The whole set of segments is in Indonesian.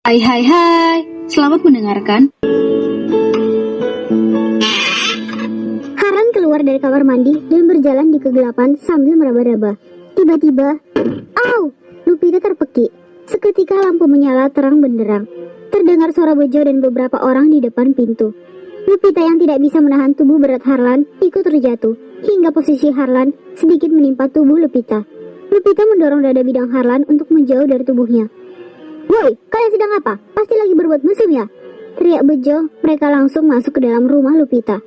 Hai, selamat mendengarkan. Harlan keluar dari kamar mandi dan berjalan di kegelapan sambil meraba-raba. Tiba-tiba, au! Lupita terpekik. Seketika lampu menyala terang benderang. Terdengar suara Bejo dan beberapa orang di depan pintu. Lupita yang tidak bisa menahan tubuh berat Harlan ikut terjatuh, hingga posisi Harlan sedikit menimpa tubuh Lupita. Lupita mendorong dada bidang Harlan untuk menjauh dari tubuhnya. "Woi, kalian sedang apa? Pasti lagi berbuat mesum ya?" teriak Bejo. Mereka langsung masuk ke dalam rumah Lupita.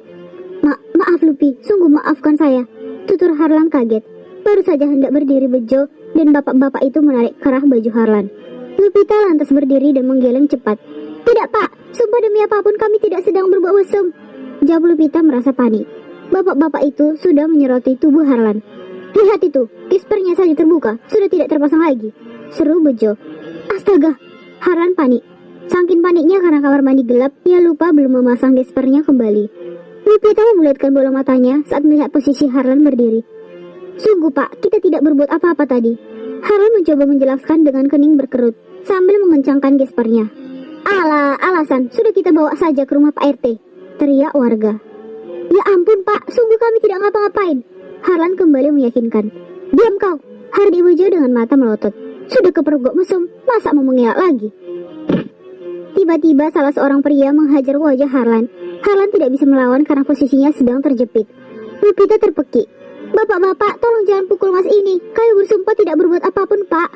Maaf Lupi, sungguh maafkan saya," tutur Harlan kaget. Baru saja hendak berdiri Bejo dan bapak-bapak itu menarik kerah baju Harlan. Lupita lantas berdiri dan menggeleng cepat. "Tidak pak, sumpah demi apapun kami tidak sedang berbuat mesum," jawab Lupita merasa panik. Bapak-bapak itu sudah menyeroti tubuh Harlan. "Lihat itu, kispernya saja terbuka, sudah tidak terpasang lagi," seru Bejo. "Astaga!" Harlan panik. Saking paniknya karena kamar mandi gelap, ia lupa belum memasang gespernya kembali. Lupita membulatkan bola matanya saat melihat posisi Harlan berdiri. "Sungguh pak, kita tidak berbuat apa-apa tadi." Harlan mencoba menjelaskan dengan kening berkerut sambil mengencangkan gespernya. "Alah, alasan, sudah kita bawa saja ke rumah Pak RT," teriak warga. "Ya ampun pak, sungguh kami tidak ngapa-ngapain," Harlan kembali meyakinkan. "Diam kau," Hardi Bejo dengan mata melotot. "Sudah kepergok mesum, masa mau mengelak lagi?" Tiba-tiba salah seorang pria menghajar wajah Harlan. Harlan tidak bisa melawan karena posisinya sedang terjepit. Lupita terpekik. "Bapak-bapak, tolong jangan pukul mas ini. Kami bersumpah tidak berbuat apapun, Pak."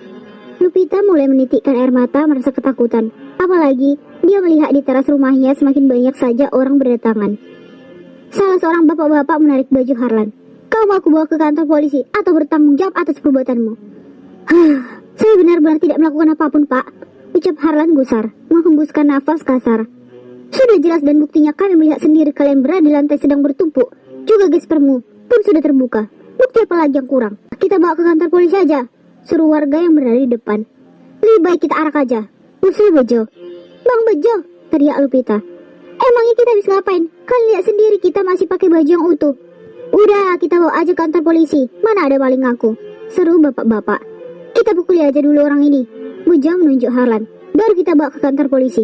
Lupita mulai menitikkan air mata merasa ketakutan. Apalagi dia melihat di teras rumahnya semakin banyak saja orang berdatangan. Salah seorang bapak-bapak menarik baju Harlan. "Kau mau aku bawa ke kantor polisi atau bertanggung jawab atas perbuatanmu?" "Saya benar-benar tidak melakukan apapun, Pak," ucap Harlan gusar, menghembuskan nafas kasar. "Sudah jelas dan buktinya kami melihat sendiri kalian berada di lantai sedang bertumpuk. Juga gespermu pun sudah terbuka. Bukti apa lagi yang kurang? Kita bawa ke kantor polisi aja," seru warga yang berada di depan. "Lebih baik kita arak aja," usul Bejo. "Bang Bejo," teriak Lupita. "Emangnya kita habis ngapain? Kalian lihat sendiri kita masih pakai baju yang utuh." "Udah, kita bawa aja kantor polisi. Mana ada maling ngaku," seru bapak-bapak. "Kita pukuli aja dulu orang ini." Bejo menunjuk Harlan. "Baru kita bawa ke kantor polisi."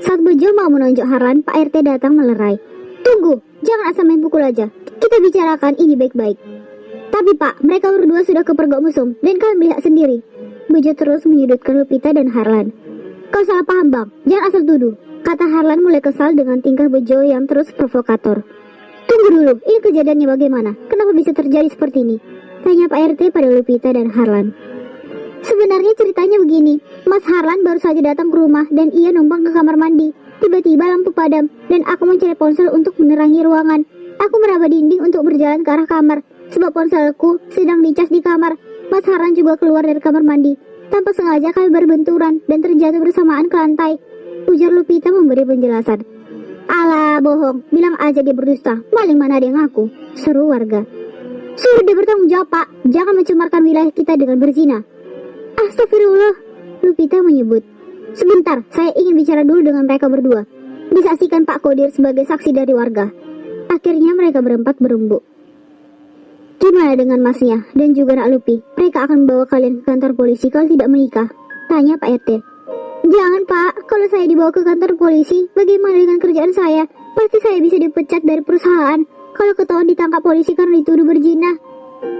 Saat Bejo mau menunjuk Harlan, Pak RT datang melerai. "Tunggu, jangan asal main pukul aja. Kita bicarakan ini baik-baik." "Tapi Pak, mereka berdua sudah kepergok mesum dan kami melihat sendiri." Bejo terus menyudutkan Lupita dan Harlan. "Kau salah paham bang, jangan asal tuduh," kata Harlan mulai kesal dengan tingkah Bejo yang terus provokator. "Tunggu dulu, ini kejadiannya bagaimana? Kenapa bisa terjadi seperti ini?" tanya Pak RT pada Lupita dan Harlan. "Sebenarnya ceritanya begini, Mas Harlan baru saja datang ke rumah dan ia numpang ke kamar mandi. Tiba-tiba lampu padam dan aku mencari ponsel untuk menerangi ruangan. Aku meraba dinding untuk berjalan ke arah kamar, sebab ponselku sedang dicas di kamar. Mas Harlan juga keluar dari kamar mandi. Tanpa sengaja kami berbenturan dan terjatuh bersamaan ke lantai," ujar Lupita memberi penjelasan. "Alah, bohong, bilang aja dia berdusta, maling mana ada yang ngaku," seru warga. "Suruh dia bertanggung jawab Pak, jangan mencemarkan wilayah kita dengan berzina." "Astagfirullah," Lupita menyebut. "Sebentar, saya ingin bicara dulu dengan mereka berdua. Disaksikan Pak Kodir sebagai saksi dari warga." Akhirnya mereka berempat berembuk. "Gimana dengan masnya dan juga Nak Lupi? Mereka akan membawa kalian ke kantor polisi kalau tidak menikah?" tanya Pak RT. "Jangan Pak, kalau saya dibawa ke kantor polisi, bagaimana dengan kerjaan saya? Pasti saya bisa dipecat dari perusahaan kalau ketahuan ditangkap polisi karena dituduh berzina,"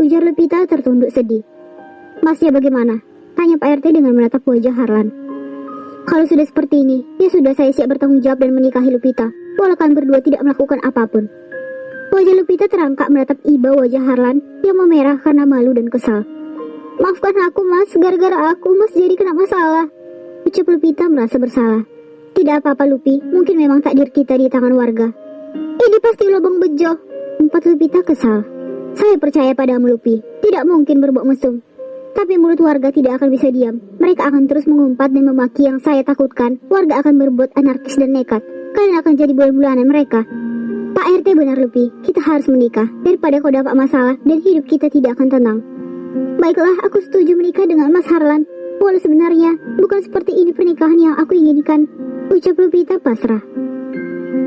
ujar Lupita tertunduk sedih. "Masnya bagaimana?" tanya Pak RT dengan menatap wajah Harlan. "Kalau sudah seperti ini, ya sudah, saya siap bertanggung jawab dan menikahi Lupita, walau kalian berdua tidak melakukan apapun." Wajah Lupita terangkat menatap iba wajah Harlan yang memerah karena malu dan kesal. "Maafkan aku mas, gara-gara aku mas jadi kena masalah," ucap Lupita merasa bersalah. "Tidak apa-apa Lupi, mungkin memang takdir kita di tangan warga." "Ini pasti lubang Bejo," empat Lupita kesal. "Saya percaya padamu Lupi, tidak mungkin berbuat mesum. Tapi mulut warga tidak akan bisa diam. Mereka akan terus mengumpat dan memaki yang saya takutkan. Warga akan berbuat anarkis dan nekat. Kalian akan jadi bulan-bulanan mereka." "Pak RT benar Lupi, kita harus menikah daripada kau dapat masalah dan hidup kita tidak akan tenang." "Baiklah, aku setuju menikah dengan Mas Harlan. Walau sebenarnya bukan seperti ini pernikahan yang aku inginkan," ucap Lupita pasrah.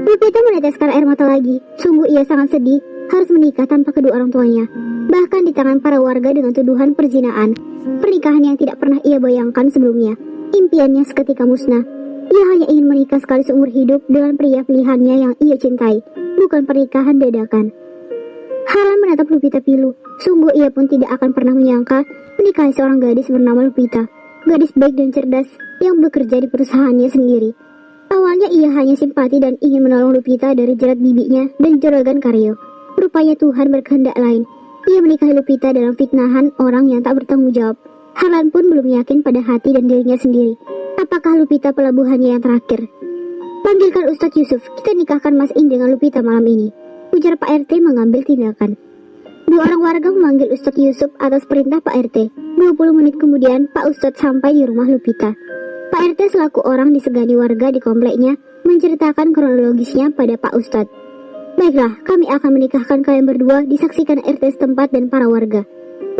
Lupita meneteskan air mata lagi. Sungguh ia sangat sedih harus menikah tanpa kedua orang tuanya. Bahkan di tangan para warga dengan tuduhan perzinaan, pernikahan yang tidak pernah ia bayangkan sebelumnya. Impiannya seketika musnah. Ia hanya ingin menikah sekali seumur hidup dengan pria pilihannya yang ia cintai, bukan pernikahan dadakan. Harlan menatap Lupita pilu. Sungguh ia pun tidak akan pernah menyangka menikahi seorang gadis bernama Lupita. Gadis baik dan cerdas yang bekerja di perusahaannya sendiri. Awalnya ia hanya simpati dan ingin menolong Lupita dari jerat bibinya dan juragan Karyo. Rupanya Tuhan berkehendak lain. Ia menikahi Lupita dalam fitnahan orang yang tak bertanggung jawab. Harlan pun belum yakin pada hati dan dirinya sendiri. Apakah Lupita pelabuhannya yang terakhir? Panggilkan Ustadz Yusuf, kita nikahkan Mas In dengan Lupita malam ini, ujar Pak RT mengambil tindakan. Dua orang warga memanggil Ustadz Yusuf atas perintah Pak RT. 20 menit kemudian Pak Ustadz sampai di rumah Lupita. Pak RT selaku orang disegani warga di kompleknya menceritakan kronologisnya pada Pak Ustadz. Baiklah, kami akan menikahkan kalian berdua, disaksikan RT setempat dan para warga,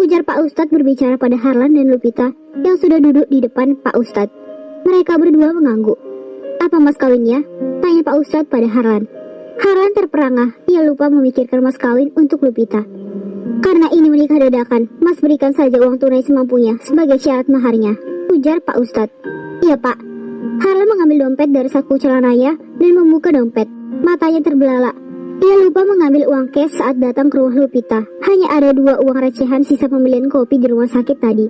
ujar Pak Ustadz berbicara pada Harlan dan Lupita yang sudah duduk di depan Pak Ustadz. Mereka berdua mengangguk. Apa mas kawinnya? Tanya Pak Ustadz pada Harlan. Harlan terperangah, ia lupa memikirkan mas kawin untuk Lupita. Karena ini menikah dadakan, mas berikan saja uang tunai semampunya sebagai syarat maharnya, ujar Pak Ustadz. Iya pak. Harlan mengambil dompet dari saku celananya dan membuka dompet. Matanya terbelalak. Ia lupa mengambil uang cash saat datang ke rumah Lupita. Hanya ada 2 uang recehan sisa pembelian kopi di rumah sakit tadi.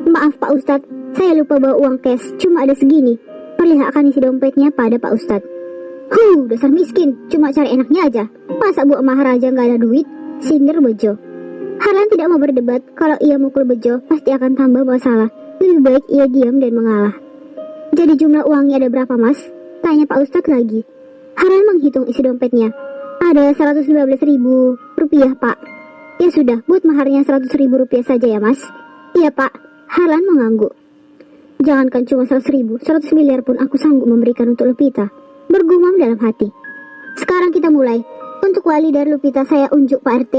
Maaf Pak Ustadz, saya lupa bawa uang cash, cuma ada segini. Perlihatkan isi dompetnya pada Pak Ustadz. Dasar miskin, cuma cari enaknya aja. Masa buat maharaja nggak ada duit? Sindir Bejo. Harlan tidak mau berdebat, kalau ia mukul Bejo pasti akan tambah masalah. Lebih baik ia diam dan mengalah. Jadi jumlah uangnya ada berapa mas? Tanya Pak Ustadz lagi. Harlan menghitung isi dompetnya. Ada 115.000 rupiah pak. Ya sudah, buat maharnya 100.000 rupiah saja ya mas. Iya pak. Harlan mengangguk. Jangankan cuma 100.000, 100 miliar pun aku sanggup memberikan untuk Lupita, bergumam dalam hati. Sekarang kita mulai. Untuk wali dari Lupita saya unjuk Pak RT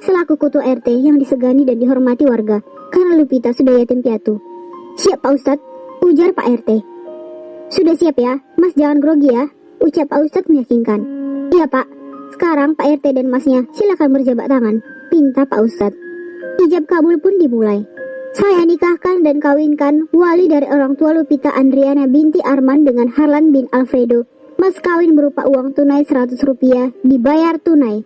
selaku ketua RT yang disegani dan dihormati warga, karena Lupita sudah yatim piatu. Siap Pak Ustadz, ujar Pak RT. Sudah siap ya, mas jangan grogi ya, ucap Pak Ustadz meyakinkan. Iya pak. Sekarang Pak RT dan masnya silakan berjabat tangan, pinta Pak Ustadz. Ijab kabul pun dimulai. Saya nikahkan dan kawinkan wali dari orang tua Lupita Andriana binti Arman dengan Harlan bin Alfredo. Mas kawin berupa uang tunai 100 rupiah dibayar tunai.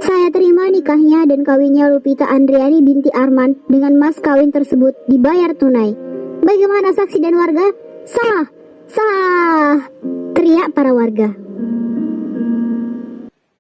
Saya terima nikahnya dan kawinnya Lupita Andriani binti Arman dengan mas kawin tersebut dibayar tunai. Bagaimana saksi dan warga? Sah! Sah! Teriak para warga.